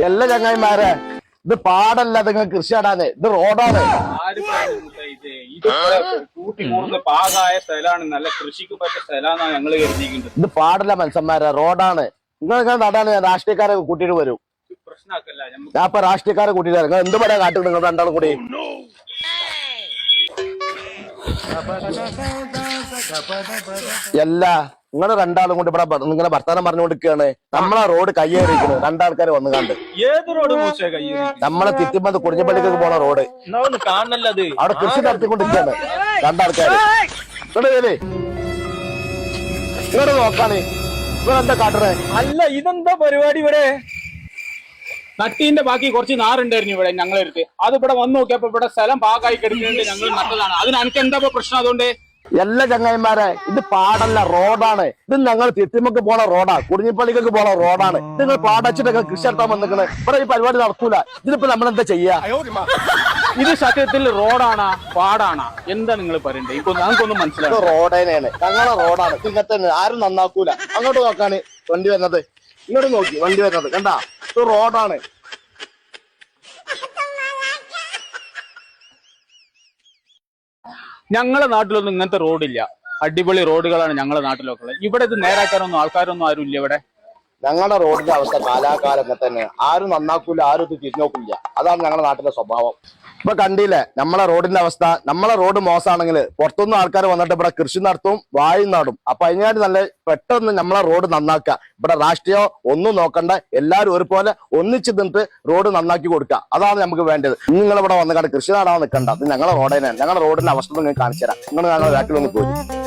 എല്ലാ ചങ്ങായിമാരെ ഇത് പാടല്ല, നിങ്ങൾ കൃഷി നടാന്, ഇത് റോഡാണ്. കൂട്ടി കൂടുന്ന പാകായ സ്ഥലമാണ്, നല്ല കൃഷിക്ക് പറ്റിയ സ്ഥലമാണ് ഞങ്ങൾ കരുതിയിട്ടുണ്ട്. ഇത് പാടല്ല മനുഷ്യന്മാരെ, റോഡാണ്. നിങ്ങൾ നടാണ്, ഞാൻ രാഷ്ട്രീയക്കാരെ കൂട്ടിട്ട് വരും. പ്രശ്നമാക്കല്ല, ഞാൻ ഇപ്പൊ രാഷ്ട്രീയക്കാരെ കൂട്ടിട്ട് വരാം. നിങ്ങൾ എന്ത് പറയാൻ കാട്ടുന്നത് നിങ്ങൾ രണ്ടാളും കൂടി? എല്ലാ നിങ്ങൾ രണ്ടാളും കൂടി ഇവിടെ നിങ്ങളെ വർത്താനം പറഞ്ഞുകൊണ്ടിരിക്കുകയാണ്. നമ്മളെ റോഡ് കയ്യേറിയിരിക്കുന്നത് രണ്ടാൾക്കാർ വന്നു കണ്ട്. ഏത് റോഡ് നമ്മളെ തിരുമല കുടിഞ്ഞപ്പള്ളിക്ക് പോണ റോഡ് കാണണല്ലോ, അത് അവിടെ കൃഷി നടത്തിക്കൊണ്ടിരിക്കുകയാണ് രണ്ടാൾക്കാര്. ഇങ്ങോട്ട് നോക്കാണ് ഇവരെന്താ കാട്ടണേ? അല്ല, ഇതെന്താ പരിപാടി ഇവിടെ? നട്ടീന്റെ ബാക്കി കുറച്ച് നാറുണ്ടായിരുന്നു ഇവിടെ ഞങ്ങളെടുത്ത്. അത് ഇവിടെ വന്ന് നോക്കിയപ്പോ ഇവിടെ സ്ഥലം പാകായി കിടക്കുന്നുണ്ട്, ഞങ്ങൾ നട്ടതാണ്. അതിന് എനിക്ക് എന്താ പ്രശ്നം? അതുകൊണ്ട് എല്ലാ ചങ്ങായിമാരെ, ഇത് പാടല്ല, റോഡാണ്. ഇത് ഞങ്ങൾ തിരുത്തിമക്ക് പോണ റോഡാ, കുടിഞ്ഞിപ്പള്ളിക്കൊക്കെ പോണ റോഡാണ്. നിങ്ങൾ പാടച്ചിട്ടൊക്കെ കൃഷി നടത്താൻ വന്നിക്കണേ. ഇവിടെ ഈ പരിപാടി നടക്കൂല. ഇതിനിപ്പോ നമ്മളെന്താ ചെയ്യാ? ഇത് സത്യത്തിൽ റോഡാണാ പാടാണാ എന്താ നിങ്ങൾ പറയണ്ടേ? ഇപ്പൊ ഞങ്ങൾക്കൊന്നും മനസ്സിലാവും. റോഡ് തന്നെയാണ്, ഞങ്ങളെ റോഡാണ്. ഇങ്ങനത്തെ തന്നെ ആരും നന്നാക്കൂല. അങ്ങോട്ട് നോക്കാണ് വണ്ടി വരുന്നത്, ഇങ്ങോട്ട് നോക്കി വണ്ടി വരുന്നത് കണ്ടാ? ഇത് റോഡാണ്. ഞങ്ങളെ നാട്ടിലൊന്നും ഇങ്ങനത്തെ റോഡില്ല. അടിപൊളി റോഡുകളാണ് ഞങ്ങളെ നാട്ടിലൊക്കെ ഉള്ളത്. ഇവിടെ ഇത് നേരാക്കാനൊന്നും ആൾക്കാരൊന്നും ആരും ഇല്ല ഇവിടെ. ഞങ്ങളുടെ റോഡിന്റെ അവസ്ഥ കാലാകാലം ഒക്കെ തന്നെ, ആരും നന്നാക്കൂല, ആരും ഇത് തിരിഞ്ഞോക്കില്ല. അതാണ് ഞങ്ങളുടെ നാട്ടിലെ സ്വഭാവം. ഇപ്പൊ കണ്ടില്ലേ നമ്മളെ റോഡിന്റെ അവസ്ഥ? നമ്മളെ റോഡ് മോശമാണെങ്കിൽ പുറത്തുനിന്ന് ആൾക്കാർ വന്നിട്ട് ഇവിടെ കൃഷി നടത്തും, വായും നാടും. അപ്പൊ അതിനായിട്ട് നല്ല പെട്ടെന്ന് നമ്മളെ റോഡ് നന്നാക്കുക. ഇവിടെ രാഷ്ട്രീയം ഒന്നും നോക്കണ്ട, എല്ലാവരും ഒരുപോലെ ഒന്നിച്ച് നിന്നിട്ട് റോഡ് നന്നാക്കി കൊടുക്കുക. അതാണ് നമുക്ക് വേണ്ടത്. നിങ്ങൾ ഇവിടെ വന്നു കണ്ട് കൃഷി നടാൻ നിൽക്കണ്ട. അത് ഞങ്ങളെ റോഡ് തന്നെയാണ്. ഞങ്ങളുടെ റോഡിന്റെ അവസ്ഥ നിങ്ങൾ കാണിച്ചു തരാം. നിങ്ങൾ ഞങ്ങളുടെ ബാക്കിലൊന്ന് പോയി.